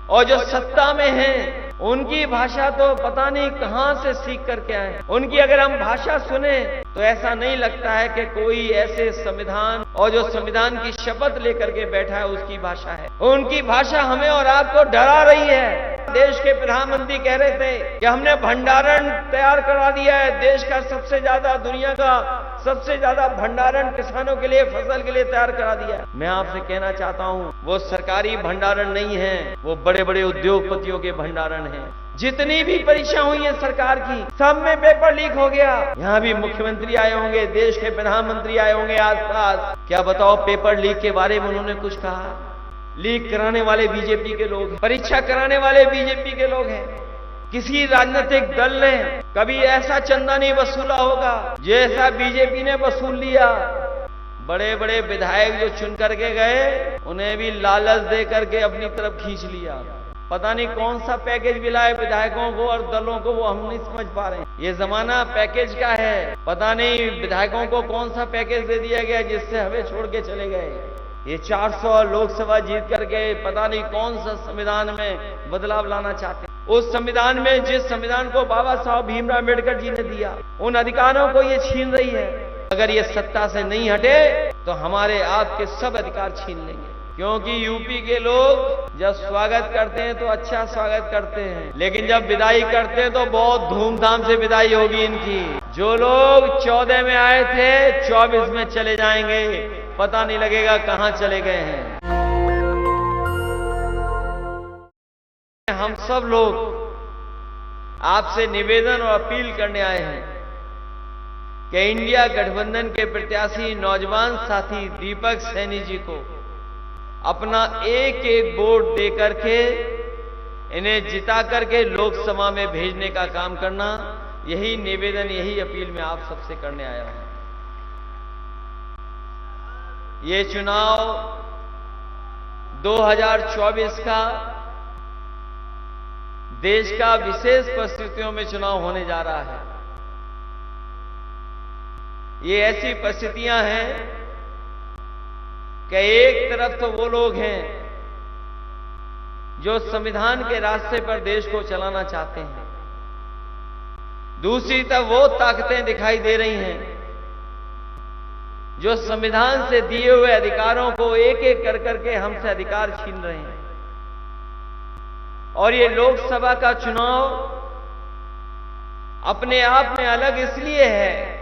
और जो सत्ता में हैं उनकी भाषा तो पता नहीं कहां से सीख करके आए। उनकी अगर हम भाषा सुने तो ऐसा नहीं लगता है कि कोई ऐसे संविधान और जो संविधान की शपथ लेकर के बैठा है उसकी भाषा है। उनकी भाषा हमें और आपको डरा रही है। देश के प्रधानमंत्री कह रहे थे कि हमने भंडारण तैयार करा दिया है, देश का सबसे ज्यादा, दुनिया का सबसे ज्यादा भंडारण किसानों के लिए, फसल के लिए तैयार करा दिया है। मैं आपसे कहना चाहता हूं वो सरकारी भंडारण नहीं है, वो बड़े बड़े उद्योगपतियों के भंडारण है। जितनी भी परीक्षा हुई है सरकार की, सब में पेपर लीक हो गया। यहाँ भी मुख्यमंत्री आए होंगे, देश के प्रधानमंत्री आए होंगे आसपास, क्या बताओ पेपर लीक के बारे में उन्होंने कुछ कहा? लीक कराने वाले बीजेपी के लोग हैं, परीक्षा कराने वाले बीजेपी के लोग हैं। किसी राजनीतिक दल ने कभी ऐसा चंदा नहीं वसूला होगा जैसा बीजेपी ने वसूल लिया। बड़े बड़े विधायक जो चुन करके गए उन्हें भी लालच दे करके अपनी तरफ खींच लिया। पता नहीं कौन सा पैकेज मिला है विधायकों को और दलों को, वो हम नहीं समझ पा रहे हैं। ये जमाना पैकेज का है, पता नहीं विधायकों को कौन सा पैकेज दे दिया गया जिससे हमें छोड़ के चले गए। ये 400 लोकसभा जीत करके पता नहीं कौन सा संविधान में बदलाव लाना चाहते हैं। उस संविधान में, जिस संविधान को बाबा साहब भीमराव अम्बेडकर जी ने दिया, उन अधिकारों को ये छीन रही है। अगर ये सत्ता से नहीं हटे तो हमारे आपके सब अधिकार छीन लेंगे। क्योंकि यूपी के लोग जब स्वागत करते हैं तो अच्छा स्वागत करते हैं, लेकिन जब विदाई करते हैं तो बहुत धूमधाम से विदाई होगी इनकी। जो लोग 14 में आए थे 24 में चले जाएंगे, पता नहीं लगेगा कहां चले गए हैं। हम सब लोग आपसे निवेदन और अपील करने आए हैं कि इंडिया गठबंधन के प्रत्याशी नौजवान साथी दीपक सैनी जी को अपना एक एक वोट दे करके इन्हें जिता करके लोकसभा में भेजने का काम करना, यही निवेदन, यही अपील मैं आप सबसे करने आया हूं। ये चुनाव 2024 का देश का विशेष परिस्थितियों में चुनाव होने जा रहा है। ये ऐसी परिस्थितियां हैं कि एक तरफ तो वो लोग हैं जो संविधान के रास्ते पर देश को चलाना चाहते हैं, दूसरी तरफ वो ताकतें दिखाई दे रही हैं जो संविधान से दिए हुए अधिकारों को एक एक कर करके हमसे अधिकार छीन रहे हैं। और ये लोकसभा का चुनाव अपने आप में अलग इसलिए है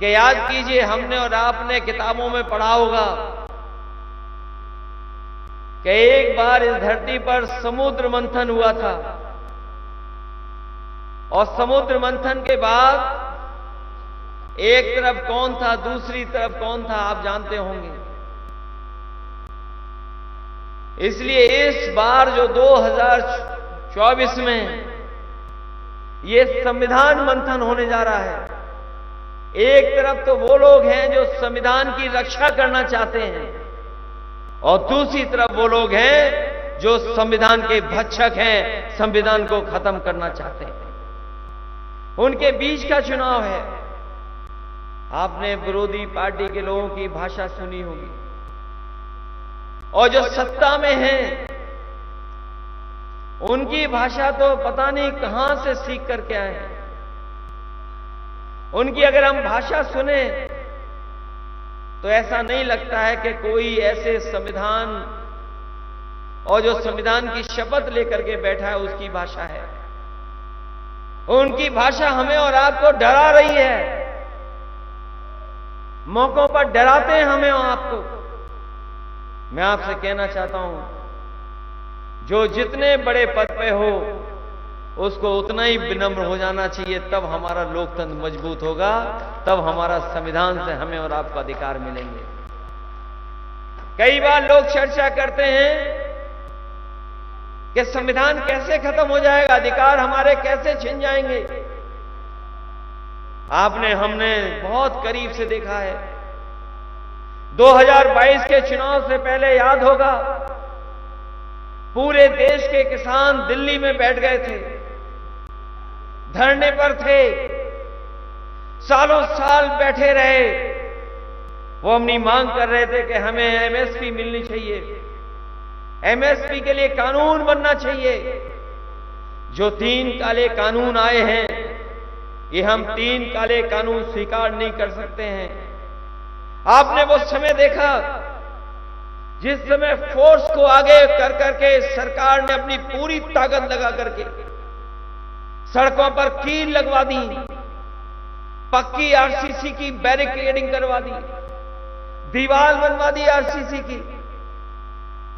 कि याद कीजिए, हमने और आपने किताबों में पढ़ा होगा कि एक बार इस धरती पर समुद्र मंथन हुआ था, और समुद्र मंथन के बाद एक तरफ कौन था, दूसरी तरफ कौन था, आप जानते होंगे। इसलिए इस बार जो 2024 में ये संविधान मंथन होने जा रहा है, एक तरफ तो वो लोग हैं जो संविधान की रक्षा करना चाहते हैं, और दूसरी तरफ वो लोग हैं जो संविधान के भक्षक हैं, संविधान को खत्म करना चाहते हैं। उनके बीच का चुनाव है। आपने विरोधी पार्टी के लोगों की भाषा सुनी होगी, और जो सत्ता में हैं उनकी भाषा तो पता नहीं कहां से सीख करके आए हैं। उनकी अगर हम भाषा सुने तो ऐसा नहीं लगता है कि कोई ऐसे संविधान और जो संविधान की शपथ लेकर के बैठा है उसकी भाषा है। उनकी भाषा हमें और आपको डरा रही है, मौकों पर डराते हैं हमें और आपको। मैं आपसे कहना चाहता हूं, जो जितने बड़े पद पे हो उसको उतना ही विनम्र हो जाना चाहिए, तब हमारा लोकतंत्र मजबूत होगा, तब हमारा संविधान से हमें और आपको अधिकार मिलेंगे। कई बार लोग चर्चा करते हैं कि संविधान कैसे खत्म हो जाएगा, अधिकार हमारे कैसे छिन जाएंगे। आपने, हमने बहुत करीब से देखा है। 2022 के चुनाव से पहले याद होगा, पूरे देश के किसान दिल्ली में बैठ गए थे, धरने पर थे, सालों साल बैठे रहे। वो अपनी मांग कर रहे थे कि हमें एमएसपी मिलनी चाहिए, एमएसपी के लिए कानून बनना चाहिए। जो 3 काले कानून आए हैं, ये हम 3 काले कानून स्वीकार नहीं कर सकते हैं। आपने वो समय देखा जिस समय फोर्स को आगे कर करके सरकार ने अपनी पूरी ताकत लगा करके सड़कों पर कील लगवा दी, पक्की आरसीसी की बैरिकेडिंग करवा दी, दीवार बनवा दी आरसीसी की,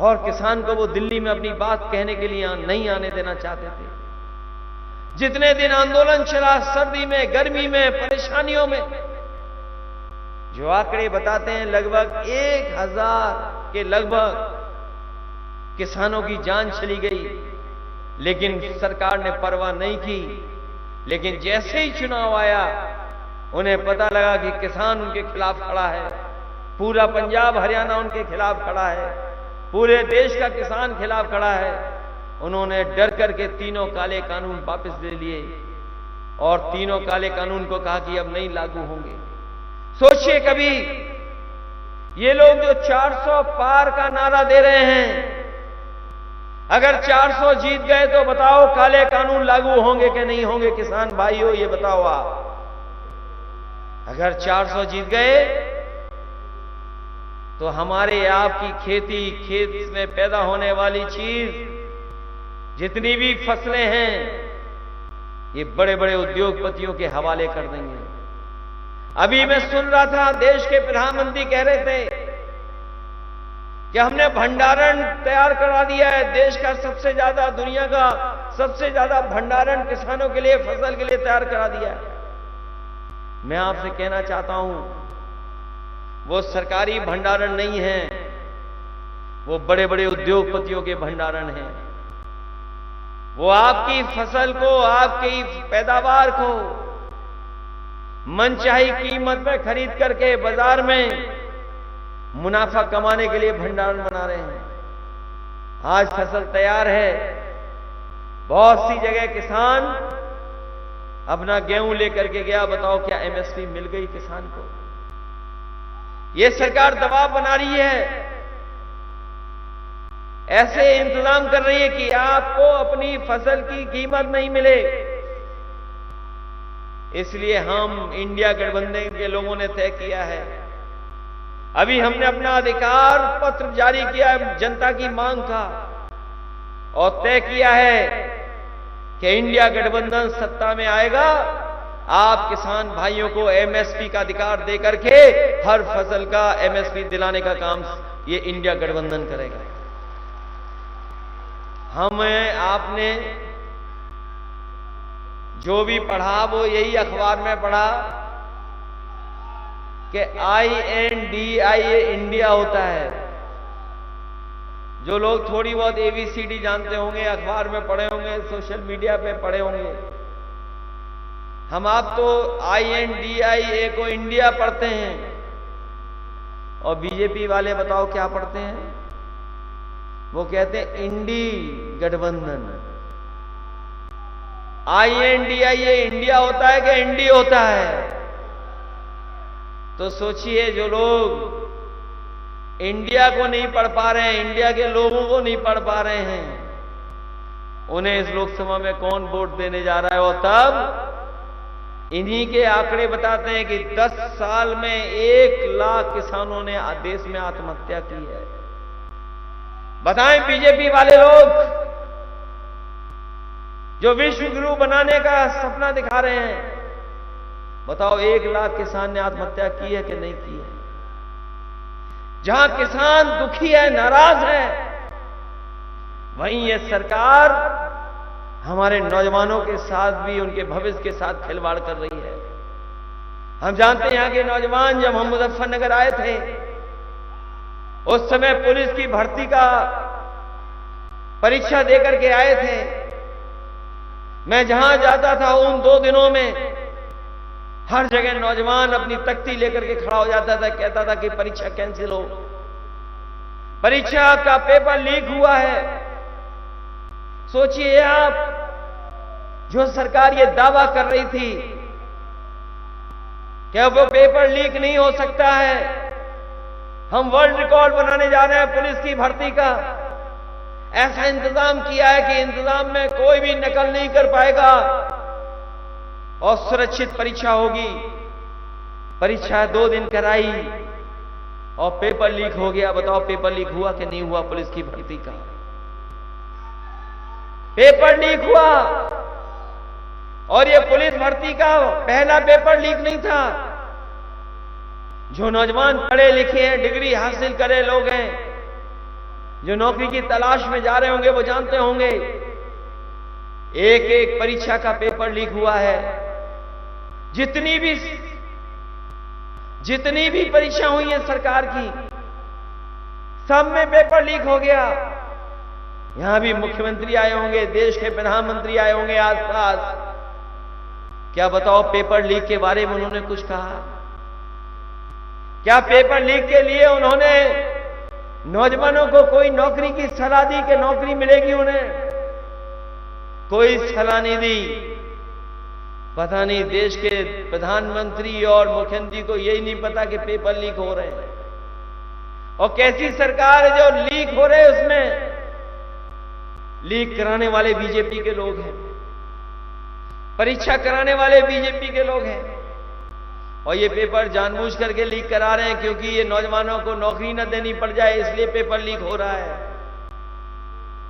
और किसान को वो दिल्ली में अपनी बात कहने के लिए नहीं आने देना चाहते थे। जितने दिन आंदोलन चला, सर्दी में, गर्मी में, परेशानियों में, जो आंकड़े बताते हैं लगभग 1000 के लगभग किसानों की जान चली गई, लेकिन सरकार ने परवाह नहीं की। लेकिन जैसे ही चुनाव आया, उन्हें पता लगा कि किसान उनके खिलाफ खड़ा है, पूरा पंजाब हरियाणा उनके खिलाफ खड़ा है, पूरे देश का किसान खिलाफ खड़ा है। उन्होंने डर करके 3 काले कानून वापस ले लिए और 3 काले कानून को कहा कि अब नहीं लागू होंगे। सोचिए कभी ये लोग जो 400 पार का नारा दे रहे हैं, अगर 400 जीत गए तो बताओ काले कानून लागू होंगे कि नहीं होंगे? किसान भाइयों, ये बताओ आप। अगर 400 जीत गए तो हमारे आपकी खेती, खेत में पैदा होने वाली चीज, जितनी भी फसलें हैं, ये बड़े बड़े उद्योगपतियों के हवाले कर देंगे। अभी मैं सुन रहा था, देश के प्रधानमंत्री कह रहे थे कि हमने भंडारण तैयार करा दिया है, देश का सबसे ज्यादा, दुनिया का सबसे ज्यादा भंडारण किसानों के लिए, फसल के लिए तैयार करा दिया है। मैं आपसे कहना चाहता हूं, वो सरकारी भंडारण नहीं है, वो बड़े बड़े उद्योगपतियों के भंडारण हैं। वो आपकी फसल को, आपकी पैदावार को मनचाही कीमत पे खरीद करके बाजार में मुनाफा कमाने के लिए भंडारण बना रहे हैं। आज फसल तैयार है, बहुत सी जगह किसान अपना गेहूं लेकर के गया, बताओ क्या एमएसपी मिल गई किसान को? ये सरकार दबाव बना रही है, ऐसे इंतजाम कर रही है कि आपको अपनी फसल की कीमत नहीं मिले। इसलिए हम इंडिया गठबंधन के लोगों ने तय किया है, अभी हमने अपना अधिकार पत्र जारी किया है जनता की मांग का, और तय किया है कि इंडिया गठबंधन सत्ता में आएगा, आप किसान भाइयों को एमएसपी का अधिकार देकर के हर फसल का एमएसपी दिलाने का काम ये इंडिया गठबंधन करेगा। हमें आपने जो भी पढ़ा वो यही अखबार में पढ़ा कि INDIA इंडिया होता है। जो लोग थोड़ी बहुत ABCD जानते होंगे, अखबार में पढ़े होंगे, सोशल मीडिया पे पढ़े होंगे। हम आप तो INDIA को इंडिया पढ़ते हैं, और बीजेपी वाले बताओ क्या पढ़ते हैं? वो कहते हैं इंडी गठबंधन। INDIA इंडिया होता है कि इंडी होता है? तो सोचिए, जो लोग इंडिया को नहीं पढ़ पा रहे हैं, इंडिया के लोगों को नहीं पढ़ पा रहे हैं, उन्हें इस लोकसभा में कौन वोट देने जा रहा है? और तब इन्हीं के आंकड़े बताते हैं कि 10 साल में 1 लाख किसानों ने देश में आत्महत्या की है। बताएं बीजेपी वाले लोग जो विश्व गुरु बनाने का सपना दिखा रहे हैं, बताओ 1 लाख किसान ने आत्महत्या की है कि नहीं की है? जहां किसान दुखी है, नाराज है, वहीं ये सरकार हमारे नौजवानों के साथ भी, उनके भविष्य के साथ खिलवाड़ कर रही है। हम जानते हैं, यहां के नौजवान जब हम मुजफ्फरनगर आए थे, उस समय पुलिस की भर्ती का परीक्षा देकर के आए थे। मैं जहां जाता था उन 2 दिनों में हर जगह नौजवान अपनी तख्ती लेकर के खड़ा हो जाता था, कहता था कि परीक्षा कैंसिल हो, परीक्षा का पेपर लीक हुआ है। सोचिए आप, जो सरकार ये दावा कर रही थी कि वो पेपर लीक नहीं हो सकता है, हम वर्ल्ड रिकॉर्ड बनाने जा रहे हैं पुलिस की भर्ती का, ऐसा इंतजाम किया है कि इंतजाम में कोई भी नकल नहीं कर पाएगा और सुरक्षित परीक्षा होगी। परीक्षा 2 दिन कराई और पेपर लीक हो गया। बताओ पेपर लीक हुआ कि नहीं हुआ? पुलिस की भर्ती का पेपर लीक हुआ और ये पुलिस भर्ती का पहला पेपर लीक नहीं था। जो नौजवान पढ़े लिखे हैं, डिग्री हासिल करे लोग हैं, जो नौकरी की तलाश में जा रहे होंगे, वो जानते होंगे एक एक परीक्षा का पेपर लीक हुआ है। जितनी भी परीक्षा हुई है सरकार की, सब में पेपर लीक हो गया। यहां भी मुख्यमंत्री आए होंगे, देश के प्रधानमंत्री आए होंगे आसपास। क्या बताओ पेपर लीक के बारे में उन्होंने कुछ कहा? क्या पेपर लीक के लिए उन्होंने नौजवानों को कोई नौकरी की सलाह दी कि नौकरी मिलेगी उन्हें? कोई सलाह नहीं दी। पता नहीं देश के प्रधानमंत्री और मुख्यमंत्री को यही नहीं पता कि पेपर लीक हो रहे हैं। और कैसी सरकार है जो लीक हो रहे हैं, उसमें लीक कराने वाले बीजेपी के लोग हैं, परीक्षा कराने वाले बीजेपी के लोग हैं। और ये पेपर जानबूझ करके लीक करा रहे हैं क्योंकि ये नौजवानों को नौकरी न देनी पड़ जाए, इसलिए पेपर लीक हो रहा है।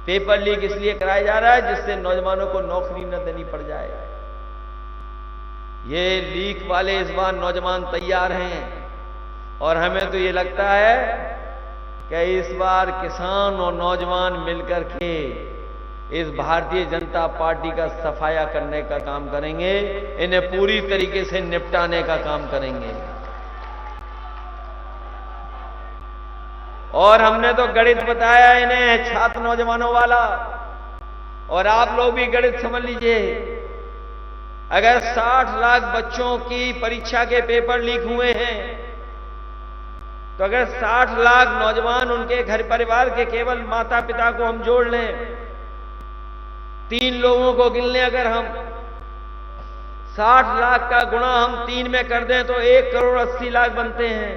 पेपर लीक इसलिए कराया जा रहा है जिससे नौजवानों को नौकरी न देनी पड़ जाए। ये लीक वाले इस बार नौजवान तैयार हैं और हमें तो ये लगता है कि इस बार किसान और नौजवान मिलकर के इस भारतीय जनता पार्टी का सफाया करने का काम करेंगे, इन्हें पूरी तरीके से निपटाने का काम करेंगे। और हमने तो गणित बताया इन्हें, छात्र नौजवानों वाला, और आप लोग भी गणित समझ लीजिए। अगर 60 लाख बच्चों की परीक्षा के पेपर लीक हुए हैं, तो अगर 60 लाख नौजवान, उनके घर परिवार के केवल माता पिता को हम जोड़ लें, 3 लोगों को गिन लें, अगर हम 60 लाख का गुणा हम 3 में कर दें तो 1 करोड़ 80 लाख बनते हैं।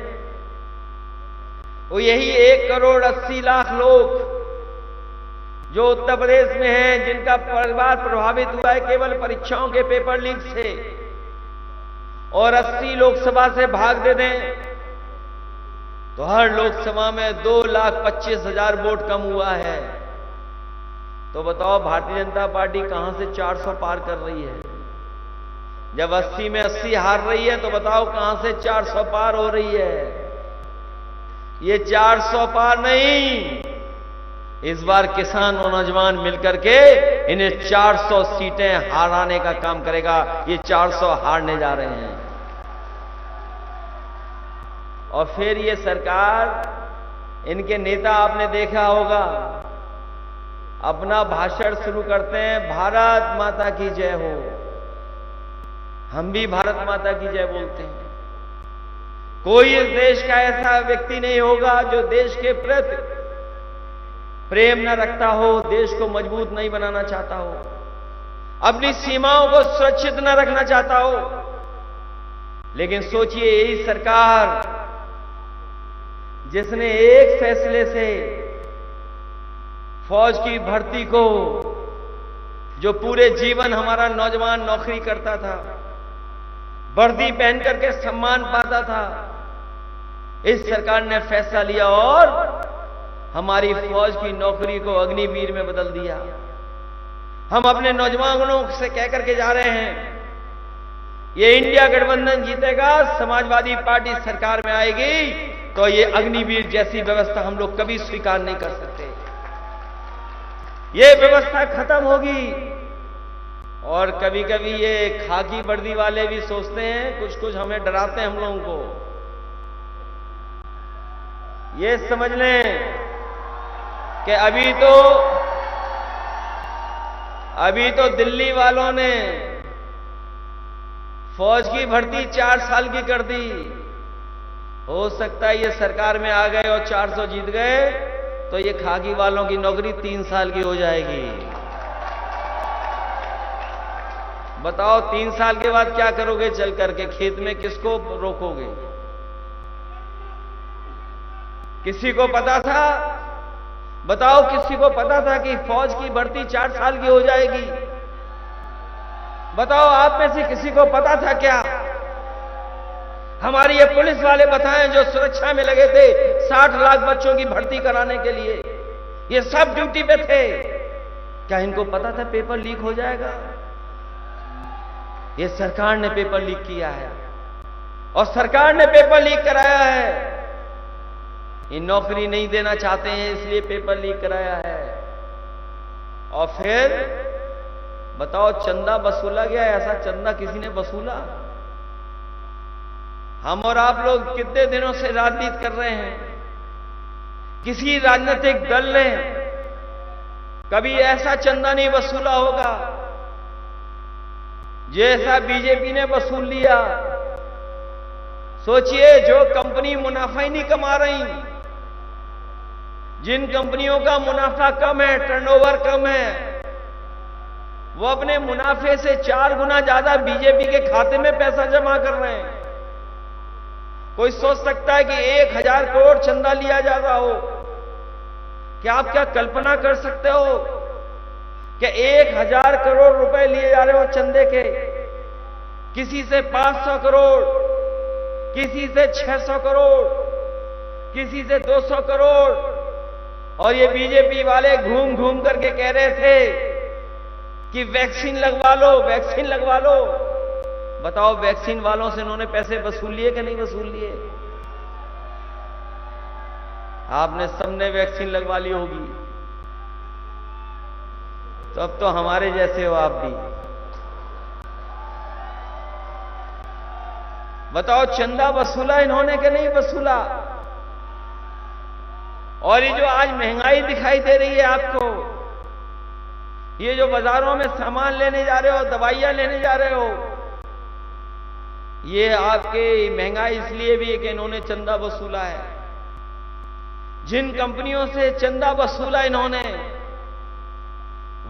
वो यही 1 करोड़ 80 लाख लोग जो उत्तर प्रदेश में हैं, जिनका परिवार प्रभावित हुआ है केवल परीक्षाओं के पेपर लीक से, और 80 लोकसभा से भाग दे दें तो हर लोकसभा में 2,25,000 वोट कम हुआ है। तो बताओ भारतीय जनता पार्टी कहां से 400 पार कर रही है? जब 80 में 80 हार रही है तो बताओ कहां से 400 पार हो रही है? ये 400 पार नहीं, इस बार किसान और नौजवान मिलकर के इन्हें 400 सीटें हराने का काम करेगा। ये 400 हारने जा रहे हैं। और फिर ये सरकार, इनके नेता आपने देखा होगा, अपना भाषण शुरू करते हैं, भारत माता की जय हो। हम भी भारत माता की जय बोलते हैं। कोई इस देश का ऐसा व्यक्ति नहीं होगा जो देश के प्रति प्रेम न रखता हो, देश को मजबूत नहीं बनाना चाहता हो, अपनी सीमाओं को सुरक्षित न रखना चाहता हो। लेकिन सोचिए, यही सरकार जिसने एक फैसले से फौज की भर्ती को, जो पूरे जीवन हमारा नौजवान नौकरी करता था, वर्दी पहन करके सम्मान पाता था, इस सरकार ने फैसला लिया और हमारी फौज की नौकरी को अग्निवीर में बदल दिया। हम अपने नौजवानों से कह करके जा रहे हैं, ये इंडिया गठबंधन जीतेगा, समाजवादी पार्टी सरकार में आएगी, तो ये अग्निवीर जैसी व्यवस्था हम लोग कभी स्वीकार नहीं कर सकते। ये व्यवस्था खत्म होगी। और कभी कभी ये खाकी वर्दी वाले भी सोचते हैं, कुछ कुछ हमें डराते हैं हम लोगों को। ये समझ लें कि अभी तो दिल्ली वालों ने फौज की भर्ती 4 साल की कर दी। हो सकता है ये सरकार में आ गए और 400 जीत गए तो ये खाकी वालों की नौकरी 3 साल की हो जाएगी। बताओ 3 साल के बाद क्या करोगे? चल करके खेत में किसको रोकोगे? किसी को पता था बताओ किसी को पता था कि फौज की भर्ती 4 साल की हो जाएगी? बताओ आप में से किसी को पता था क्या? हमारे ये पुलिस वाले बताएं जो सुरक्षा में लगे थे 60 लाख बच्चों की भर्ती कराने के लिए, ये सब ड्यूटी पे थे। क्या इनको पता था पेपर लीक हो जाएगा? ये सरकार ने पेपर लीक किया है और सरकार ने पेपर लीक कराया है। ये नौकरी नहीं देना चाहते हैं इसलिए पेपर लीक कराया है। और फिर बताओ चंदा वसूला गया? ऐसा चंदा किसी ने वसूला? हम और आप लोग कितने दिनों से राजनीति कर रहे हैं, किसी राजनीतिक दल ने कभी ऐसा चंदा नहीं वसूला होगा जैसा बीजेपी ने वसूल लिया। सोचिए, जो कंपनी मुनाफा ही नहीं कमा रही, जिन कंपनियों का मुनाफा कम है, टर्नओवर कम है, वो अपने मुनाफे से 4 गुना ज्यादा बीजेपी के खाते में पैसा जमा कर रहे हैं। कोई सोच सकता है कि 1000 करोड़ चंदा लिया जा रहा हो? क्या आप क्या कल्पना कर सकते हो कि 1000 करोड़ रुपए लिए जा रहे हो चंदे के? किसी से 500 करोड़, किसी से 600 करोड़, किसी से 200 करोड़। और ये बीजेपी वाले घूम घूम करके कह रहे थे कि वैक्सीन लगवा लो, वैक्सीन लगवा लो। बताओ वैक्सीन वालों से इन्होंने पैसे वसूल लिए कि नहीं वसूल लिए? आपने सबने वैक्सीन लगवा ली होगी, तो अब तो हमारे जैसे हो आप भी। बताओ चंदा वसूला इन्होंने कि नहीं वसूला? और ये जो आज महंगाई दिखाई दे रही है आपको, ये जो बाजारों में सामान लेने जा रहे हो, दवाइयां लेने जा रहे हो, ये आपके महंगाई इसलिए भी है कि इन्होंने चंदा वसूला है। जिन कंपनियों से चंदा वसूला इन्होंने,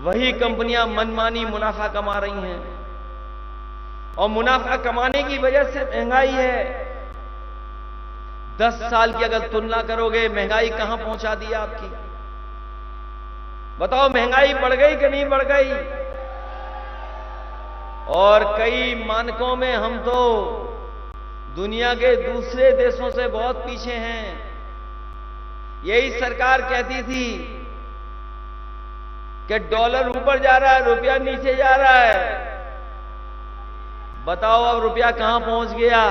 वही कंपनियां मनमानी मुनाफा कमा रही हैं। और मुनाफा कमाने की वजह से महंगाई है। 10 साल की अगर तुलना करोगे, महंगाई कहां पहुंचा दी आपकी? बताओ महंगाई बढ़ गई कि नहीं बढ़ गई? और कई मानकों में हम तो दुनिया के दूसरे देशों से बहुत पीछे हैं। यही सरकार कहती थी कि डॉलर ऊपर जा रहा है, रुपया नीचे जा रहा है। बताओ अब रुपया कहां पहुंच गया?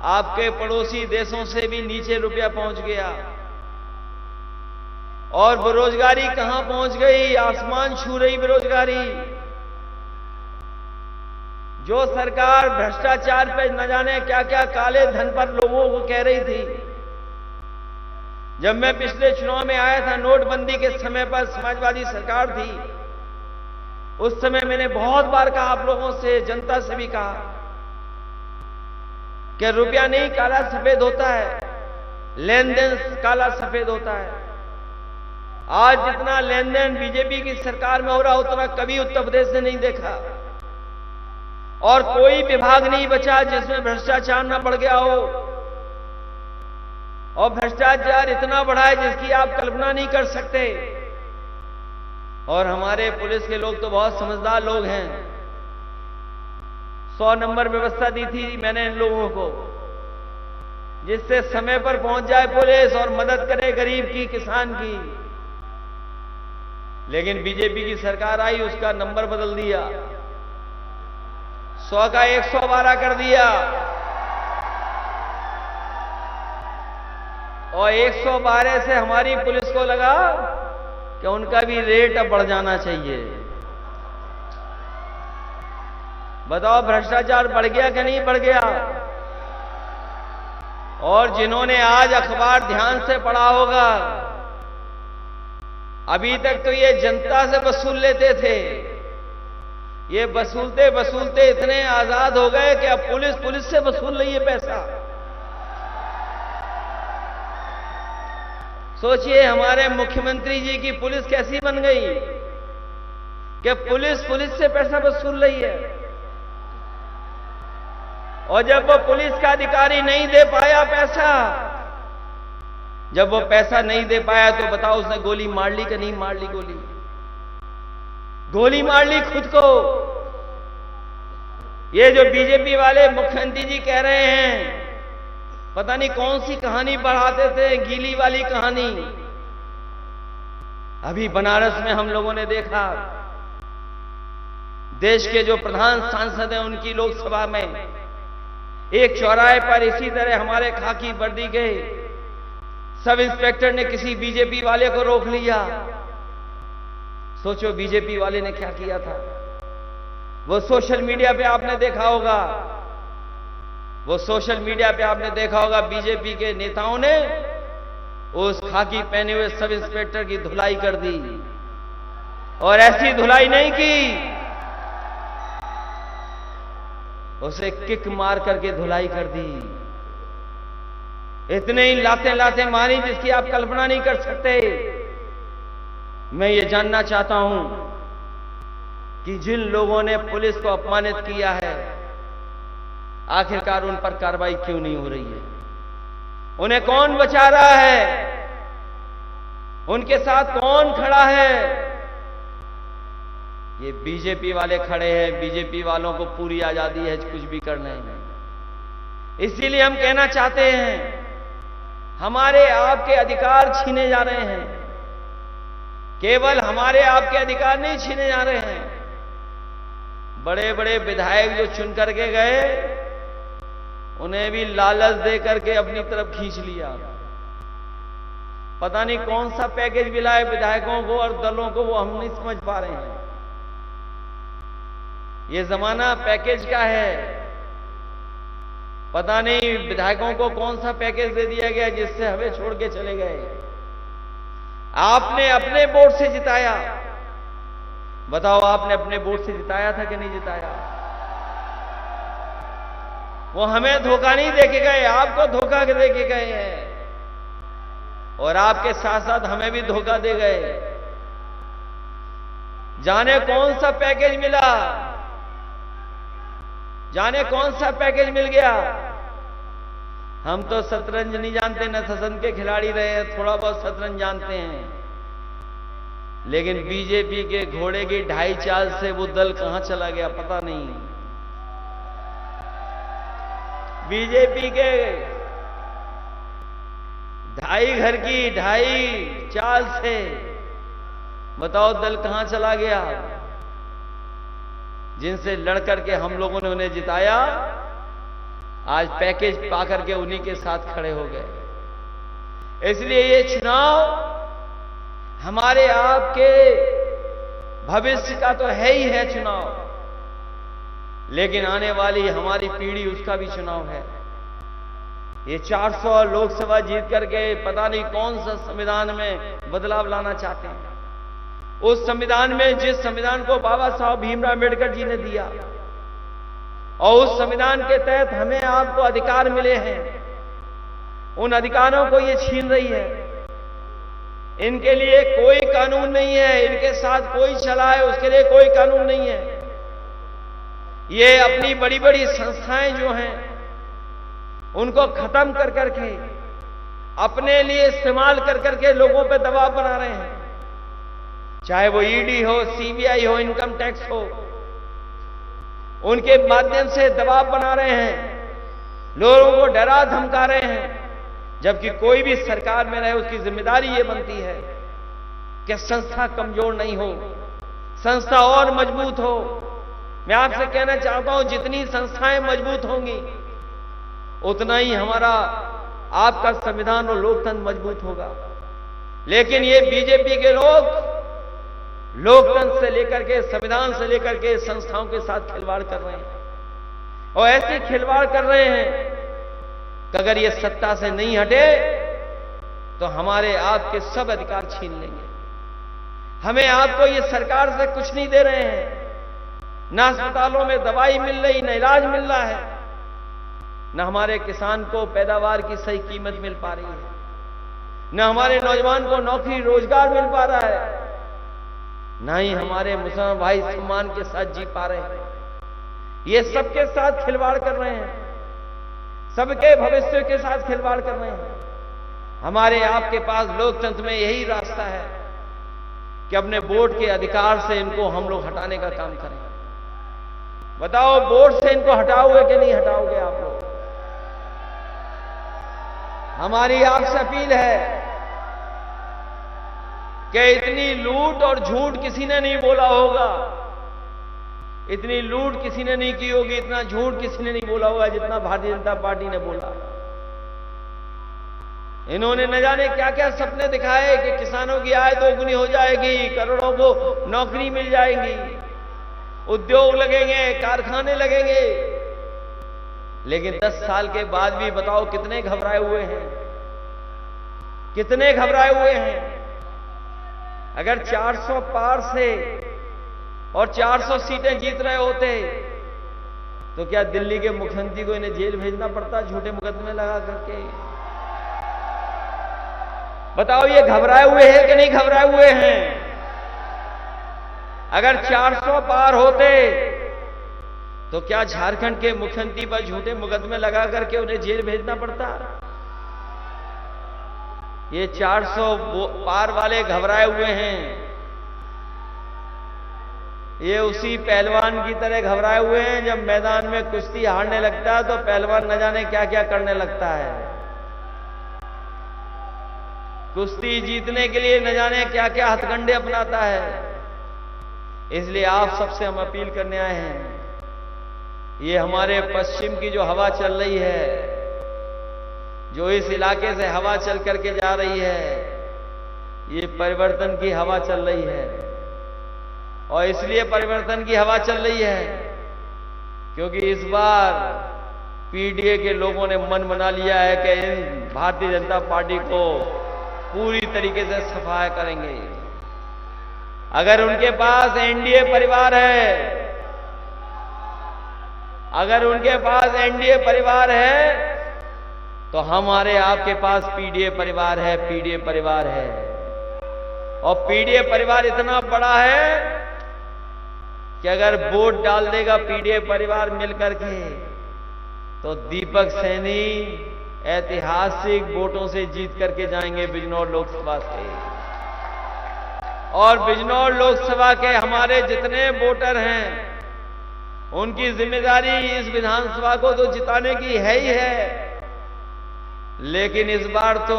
आपके पड़ोसी देशों से भी नीचे रुपया पहुंच गया। और बेरोजगारी कहां पहुंच गई? आसमान छू रही बेरोजगारी। जो सरकार भ्रष्टाचार पे न जाने क्या क्या काले धन पर लोगों को कह रही थी, जब मैं पिछले चुनाव में आया था, नोटबंदी के समय पर समाजवादी सरकार थी, उस समय मैंने बहुत बार कहा आप लोगों से, जनता से भी कहा कि रुपया नहीं काला सफेद होता है, लेन देन काला सफेद होता है। आज जितना लेन देन बीजेपी की सरकार में हो रहा, उतना कभी उत्तर प्रदेश ने नहीं देखा। और कोई विभाग नहीं बचा जिसमें भ्रष्टाचार न बढ़ गया हो। और भ्रष्टाचार इतना बढ़ा है जिसकी आप कल्पना नहीं कर सकते। और हमारे पुलिस के लोग तो बहुत समझदार लोग हैं। 100 नंबर व्यवस्था दी थी मैंने इन लोगों को, जिससे समय पर पहुंच जाए पुलिस और मदद करे गरीब की, किसान की। लेकिन बीजेपी की सरकार आई, उसका नंबर बदल दिया, 100 का 112 कर दिया। और 112 से हमारी पुलिस को लगा कि उनका भी रेट अब बढ़ जाना चाहिए। बताओ भ्रष्टाचार बढ़ गया कि नहीं बढ़ गया? और जिन्होंने आज अखबार ध्यान से पढ़ा होगा, अभी तक तो ये जनता से वसूल लेते थे, ये वसूलते वसूलते इतने आजाद हो गए कि अब पुलिस से वसूल रही है पैसा। सोचिए हमारे मुख्यमंत्री जी की पुलिस कैसी बन गई कि पुलिस से पैसा वसूल रही है। और जब वो पुलिस का अधिकारी नहीं दे पाया पैसा, जब वो पैसा नहीं दे पाया तो बताओ उसने गोली मार ली कि नहीं मार ली? गोली मार ली खुद को। ये जो बीजेपी वाले मुख्यमंत्री जी कह रहे हैं, पता नहीं कौन सी कहानी बढ़ाते थे, गीली वाली कहानी। अभी बनारस में हम लोगों ने देखा, देश के जो प्रधान सांसद हैं उनकी लोकसभा में एक चौराहे पर इसी तरह हमारे खाकी वर्दी के सब इंस्पेक्टर ने किसी बीजेपी वाले को रोक लिया। सोचो बीजेपी वाले ने क्या किया था। वो सोशल मीडिया पे आपने देखा होगा, बीजेपी के नेताओं ने उस खाकी पहने हुए सब इंस्पेक्टर की धुलाई कर दी। और ऐसी धुलाई नहीं की, उसे किक मार करके धुलाई कर दी। इतने ही लाते मारी जिसकी आप कल्पना नहीं कर सकते। मैं ये जानना चाहता हूं कि जिन लोगों ने पुलिस को अपमानित किया है, आखिरकार उन पर कार्रवाई क्यों नहीं हो रही है? उन्हें कौन बचा रहा है? उनके साथ कौन खड़ा है? ये बीजेपी वाले खड़े हैं। बीजेपी वालों को पूरी आजादी है कुछ भी करने में। इसीलिए हम कहना चाहते हैं, हमारे आपके अधिकार छीने जा रहे हैं। केवल हमारे आपके अधिकार नहीं छीने जा रहे हैं, बड़े बड़े विधायक जो चुन करके गए उन्हें भी लालच दे करके अपनी तरफ खींच लिया। पता नहीं कौन सा पैकेज मिला है विधायकों को और दलों को, वो हम नहीं समझ पा रहे हैं। ये जमाना पैकेज का है। पता नहीं विधायकों को कौन सा पैकेज दे दिया गया जिससे हमें छोड़ के चले गए। आपने अपने वोट से जिताया, बताओ आपने अपने वोट से जिताया था कि नहीं जिताया? वो हमें धोखा नहीं देके गए, आपको धोखा देके गए हैं। और आपके साथ साथ हमें भी धोखा दे गए। जाने कौन सा पैकेज मिला, जाने कौन सा पैकेज मिल गया। हम तो शतरंज नहीं जानते, न शतरंज के खिलाड़ी रहे हैं, थोड़ा बहुत शतरंज जानते हैं। लेकिन बीजेपी के घोड़े की ढाई चाल से वो दल कहां चला गया पता नहीं। बीजेपी के ढाई घर की ढाई चाल से बताओ दल कहां चला गया। जिनसे लड़कर के हम लोगों ने उन्हें जिताया, आज पैकेज पाकर के उन्हीं के साथ खड़े हो गए। इसलिए ये चुनाव हमारे आपके भविष्य का तो है ही है चुनाव, लेकिन आने वाली हमारी पीढ़ी उसका भी चुनाव है। ये 400 लोकसभा जीत करके पता नहीं कौन सा संविधान में बदलाव लाना चाहते हैं। उस संविधान में जिस संविधान को बाबा साहब भीमराव अम्बेडकर जी ने दिया, और उस संविधान के तहत हमें आपको अधिकार मिले हैं, उन अधिकारों को ये छीन रही है। इनके लिए कोई कानून नहीं है, इनके साथ कोई चला है उसके लिए कोई कानून नहीं है। ये अपनी बड़ी बड़ी संस्थाएं जो हैं उनको खत्म कर करके अपने लिए इस्तेमाल कर करके लोगों पे दबाव बना रहे हैं। चाहे वो ईडी हो, सीबीआई हो, इनकम टैक्स हो, उनके माध्यम से दबाव बना रहे हैं, लोगों को डरा धमका रहे हैं। जबकि कोई भी सरकार में रहे उसकी जिम्मेदारी ये बनती है कि संस्था कमजोर नहीं हो, संस्था और मजबूत हो। मैं आपसे कहना चाहता हूं, जितनी संस्थाएं मजबूत होंगी उतना ही हमारा आपका संविधान और लोकतंत्र मजबूत होगा। लेकिन ये बीजेपी के लोग लोकतंत्र से लेकर के, संविधान से लेकर के संस्थाओं के साथ खिलवाड़ कर रहे हैं। और ऐसे खिलवाड़ कर रहे हैं कि अगर ये सत्ता से नहीं हटे तो हमारे आपके सब अधिकार छीन लेंगे। हमें आपको ये सरकार से कुछ नहीं दे रहे हैं, ना अस्पतालों में दवाई मिल रही, न इलाज मिल रहा है, न हमारे किसान को पैदावार की सही कीमत मिल पा रही है, न हमारे नौजवान को नौकरी रोजगार मिल पा रहा है, ना ही हमारे मुसलमान भाई सम्मान के साथ जी पा रहे हैं। ये सबके साथ खिलवाड़ कर रहे हैं, सबके भविष्य के साथ खिलवाड़ कर रहे हैं। हमारे आपके पास लोकतंत्र में यही रास्ता है कि अपने वोट के अधिकार से इनको हम लोग हटाने का काम करें। बताओ, वोट से इनको हटाओगे कि नहीं हटाओगे आप लोग? हमारी आपसे अपील है कि इतनी लूट और झूठ किसी ने नहीं बोला होगा, इतनी लूट किसी ने नहीं की होगी, इतना झूठ किसी ने नहीं बोला होगा जितना भारतीय जनता पार्टी ने बोला। इन्होंने न जाने क्या क्या सपने दिखाए कि किसानों की आय दोगुनी हो जाएगी, करोड़ों को नौकरी मिल जाएगी, उद्योग लगेंगे, कारखाने लगेंगे। लेकिन 10 साल के बाद भी बताओ कितने घबराए हुए हैं, कितने घबराए हुए हैं। अगर 400 पार से और 400 सीटें जीत रहे होते तो क्या दिल्ली के मुख्यमंत्री को इन्हें जेल भेजना पड़ता झूठे मुकदमे लगा करके? बताओ, ये घबराए हुए हैं कि नहीं घबराए हुए हैं? अगर 400 पार होते तो क्या झारखंड के मुख्यमंत्री पर झूठे मुकदमे लगा करके उन्हें जेल भेजना पड़ता? ये 400 पार वाले घबराए हुए हैं। ये उसी पहलवान की तरह घबराए हुए हैं, जब मैदान में कुश्ती हारने लगता है तो पहलवान न जाने क्या क्या करने लगता है। कुश्ती जीतने के लिए न जाने क्या क्या हथकंडे अपनाता है। इसलिए आप सबसे हम अपील करने आए हैं, ये हमारे पश्चिम की जो हवा चल रही है, जो इस इलाके से हवा चल करके जा रही है, ये परिवर्तन की हवा चल रही है। और इसलिए परिवर्तन की हवा चल रही है क्योंकि इस बार पीडीए के लोगों ने मन बना लिया है कि इन भारतीय जनता पार्टी को पूरी तरीके से सफाया करेंगे। अगर उनके पास एनडीए परिवार है, अगर उनके पास एनडीए परिवार है तो हमारे आपके पास पीडीए परिवार है, पीडीए परिवार है। और पीडीए परिवार इतना बड़ा है कि अगर वोट डाल देगा पीडीए परिवार मिलकर के तो दीपक सैनी ऐतिहासिक वोटों से जीत करके जाएंगे बिजनौर लोकसभा से। और बिजनौर लोकसभा के हमारे जितने वोटर हैं उनकी जिम्मेदारी इस विधानसभा को तो जिताने की है ही है, लेकिन इस बार तो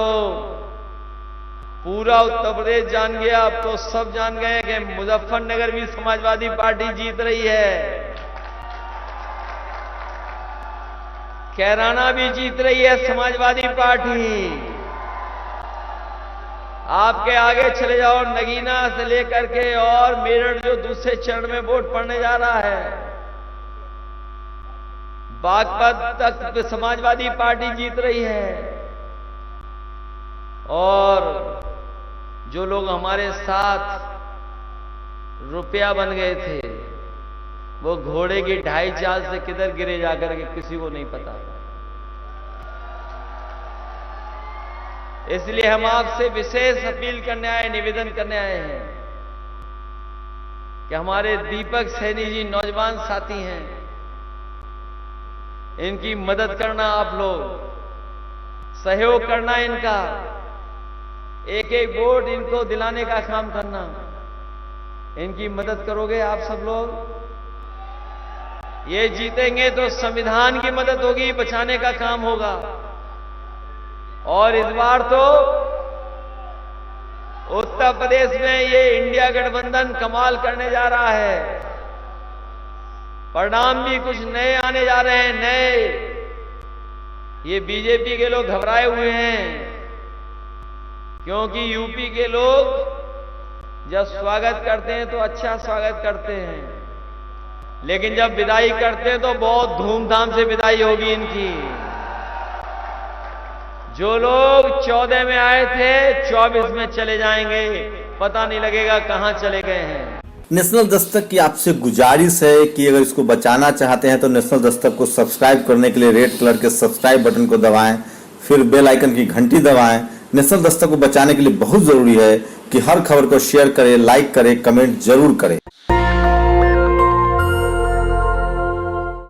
पूरा उत्तर प्रदेश जान गया, अब तो सब जान गए कि मुजफ्फरनगर भी समाजवादी पार्टी जीत रही है, कैराना भी जीत रही है समाजवादी पार्टी। आपके आगे चले जाओ, नगीना से लेकर के और मेरठ जो दूसरे चरण में वोट पड़ने जा रहा है, बागपत तक समाजवादी पार्टी जीत रही है। और जो लोग हमारे साथ रुपया बन गए थे वो घोड़े की ढाई चाल से किधर गिरे जाकर के किसी को नहीं पता। इसलिए हम आपसे विशेष अपील करने आए, निवेदन करने आए हैं कि हमारे दीपक सैनी जी नौजवान साथी हैं, इनकी मदद करना, आप लोग सहयोग करना, इनका एक एक वोट इनको दिलाने का काम करना। इनकी मदद करोगे आप सब लोग? ये जीतेंगे तो संविधान की मदद होगी, बचाने का काम होगा। और इस बार तो उत्तर प्रदेश में ये इंडिया गठबंधन कमाल करने जा रहा है। परिणाम भी कुछ नए आने जा रहे हैं, नए। ये बीजेपी के लोग घबराए हुए हैं क्योंकि यूपी के लोग जब स्वागत करते हैं तो अच्छा स्वागत करते हैं, लेकिन जब विदाई करते हैं तो बहुत धूमधाम से विदाई होगी इनकी। जो लोग 14 में आए थे 24 में चले जाएंगे, पता नहीं लगेगा कहां चले गए हैं। नेशनल दस्तक की आपसे गुजारिश है कि अगर इसको बचाना चाहते हैं तो नेशनल दस्तक को सब्सक्राइब करने के लिए रेड कलर के सब्सक्राइब बटन को दबाएं, फिर बेल आइकन की घंटी दबाएं। नेशनल दस्तक को बचाने के लिए बहुत जरूरी है कि हर खबर को शेयर करें, लाइक करें, कमेंट जरूर करें।